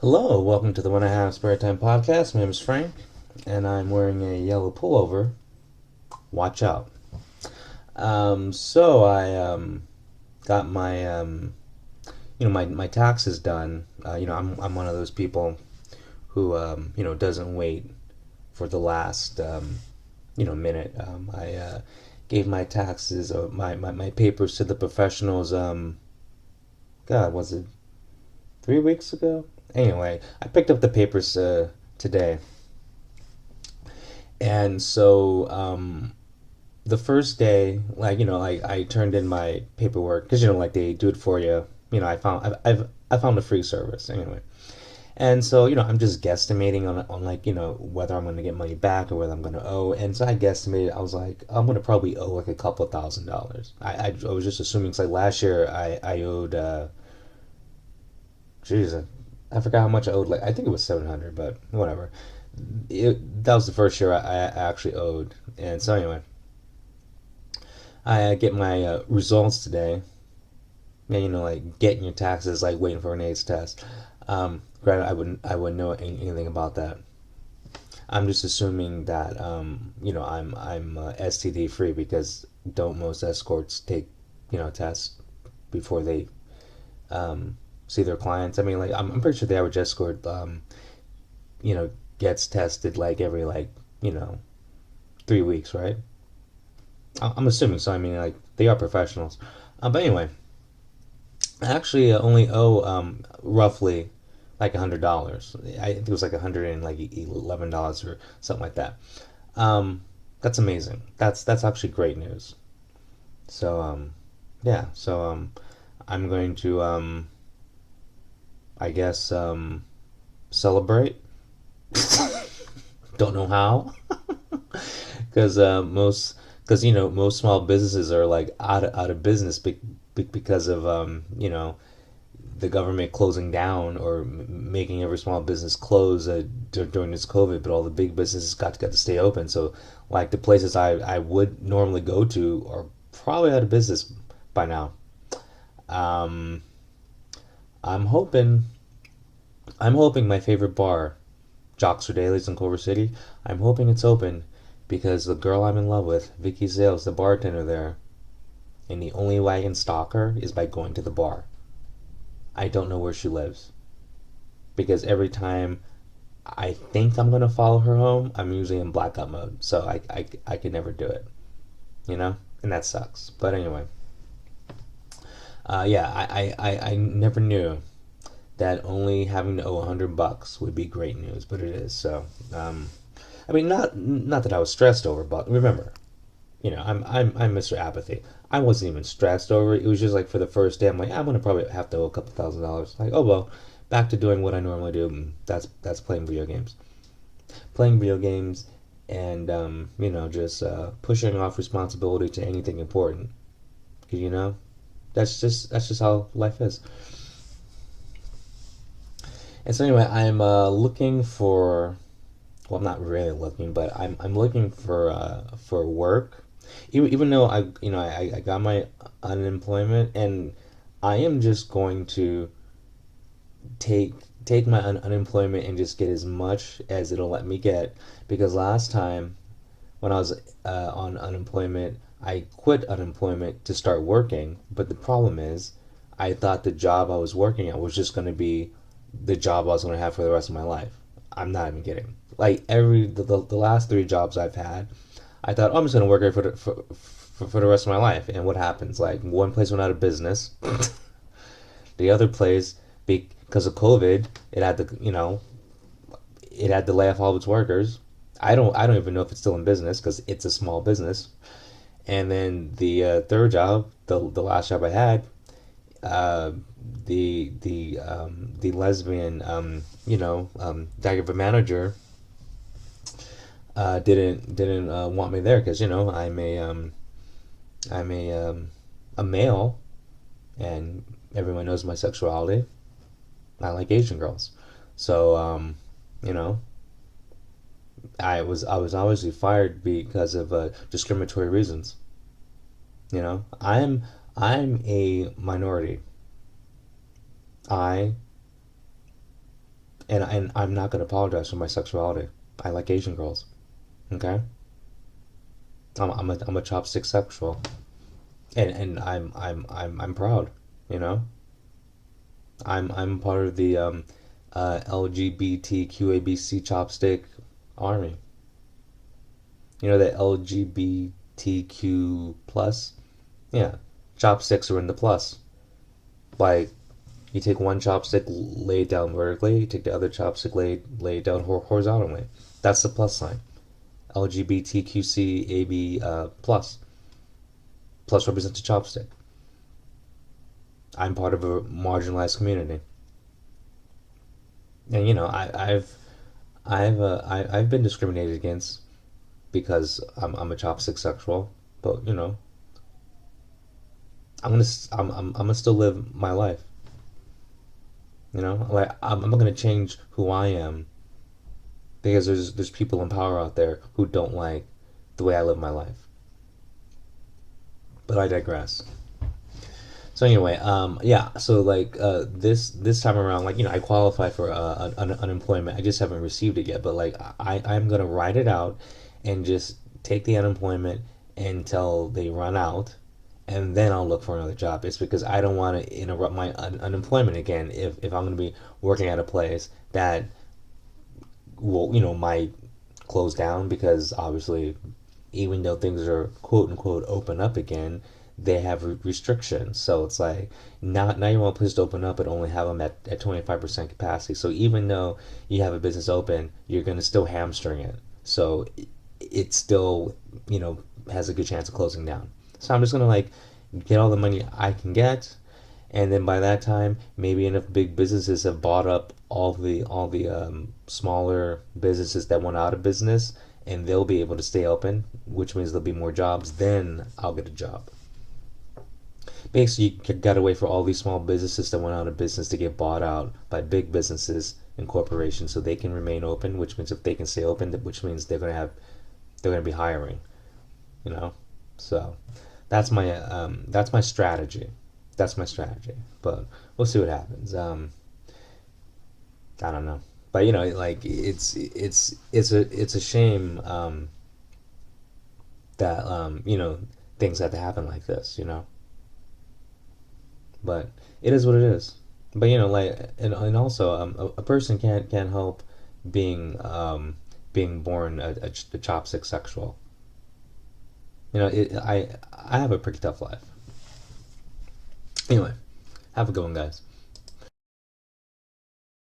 Hello, welcome to the When I Have Spare Time podcast. My name is Frank, and I'm wearing a yellow pullover. Watch out. So I got my taxes done. I'm one of those people who doesn't wait for the last minute. I gave my taxes, my papers to the professionals. God, was it 3 weeks ago? Anyway, I picked up the papers today. And so the first day, I turned in my paperwork because like they do it for you. I found a free service anyway, and so I'm just guesstimating on whether I'm gonna get money back or whether I'm gonna owe. And so I guesstimated. I was like, I'm gonna probably owe like a couple of $1,000s. I was just assuming. Cause like last year I owed geez, I forgot how much I owed. Like I think it was 700, but whatever. That was the first year I actually owed. And so anyway, I get my results today. Yeah, like getting your taxes, like waiting for an AIDS test. Granted, I wouldn't know anything about that. I'm just assuming that I'm STD free because don't most escorts take tests before they see their clients? I mean, like I'm pretty sure the average escort you know gets tested like every 3 weeks, right? I'm assuming so. I mean, like they are professionals. But anyway, I actually only owe roughly like $100. I think it was like $111 or something like that. Um, that's amazing. That's actually great news. So yeah. So I'm going to I guess celebrate. Don't know how, because most small businesses are like out of business because of the government closing down or making every small business close during this COVID, but all the big businesses got to stay open. So, like the places I would normally go to are probably out of business by now. Um, I'm hoping I'm hoping my favorite bar, Jocks or Dailies in Culver City, I'm hoping it's open because the girl I'm in love with, Vicky Sales, the bartender there, and the only way I can stalk her is by going to the bar. I don't know where she lives because every time I think I'm gonna follow her home, I'm usually in blackout mode, so I can never do it, and that sucks. But anyway, yeah, I never knew that only having to owe $100 would be great news, but it is. So, I mean, not that I was stressed over, but remember, I'm Mr. Apathy. I wasn't even stressed over it. It was just like for the first day, I'm like, I'm gonna probably have to owe a couple $1,000s. Like, oh well, back to doing what I normally do. That's playing video games, and just pushing off responsibility to anything important. 'Cause, that's just how life is. And so anyway, I'm looking for. Well, I'm not really looking, but I'm looking for work. Even though I got my unemployment, and I am just going to take take my unemployment and just get as much as it'll let me get, because last time when I was on unemployment, I quit unemployment to start working. But the problem is, I thought the job I was working at was just going to be the job I was going to have for the rest of my life. I'm not even kidding. Like the last three jobs I've had, I thought, oh, I'm just going to work here for the rest of my life. And what happens? Like one place went out of business. The other place, because of COVID, it had to lay off all of its workers. I don't even know if it's still in business because it's a small business. And then the third job, the last job I had, uh, the lesbian diaper manager didn't want me there because I'm a male, and everyone knows my sexuality. I like Asian girls, so you know I was obviously fired because of discriminatory reasons. I'm a minority. I and I'm not gonna apologize for my sexuality. I like Asian girls. Okay, I'm a chopstick sexual, and I'm proud. You know, I'm part of the LGBTQABC chopstick army. You know that LGBTQ plus? Yeah, chopsticks are in the plus. Like you take one chopstick, lay it down vertically. You take the other chopstick, lay it down horizontally. That's the plus sign. LGBTQCAB plus. Plus represents a chopstick. I'm part of a marginalized community, and you know I've been discriminated against because I'm a chopstick sexual. But you know I'm gonna still live my life. You know, like I'm not gonna change who I am because there's people in power out there who don't like the way I live my life. But I digress. So anyway, yeah. So like this time around, like you know, I qualify for unemployment. I just haven't received it yet. But like I'm gonna write it out and just take the unemployment until they run out, and then I'll look for another job. It's because I don't want to interrupt my unemployment again. If I'm gonna be working at a place that will you know might close down because obviously even though things are quote unquote open up again, they have restrictions. So it's like now you want a place to open up but only have them at 25% capacity. So even though you have a business open, you're going to still hamstring it. So it still, you know, has a good chance of closing down. So I'm just going to like get all the money I can get, and then by that time maybe enough big businesses have bought up all the smaller businesses that went out of business, and they'll be able to stay open, which means there'll be more jobs. Then I'll get a job. Basically, you got to wait for all these small businesses that went out of business to get bought out by big businesses and corporations, so they can remain open. Which means if they can stay open, which means they're gonna be hiring. You know, so that's my strategy. That's my strategy. But we'll see what happens. I don't know. But you know, like it's a shame that you know things have to happen like this. You know, but it is what it is. But you know, like and also a person can't help being being born a chopstick sexual. You know, I have a pretty tough life. Anyway, have a good one, guys.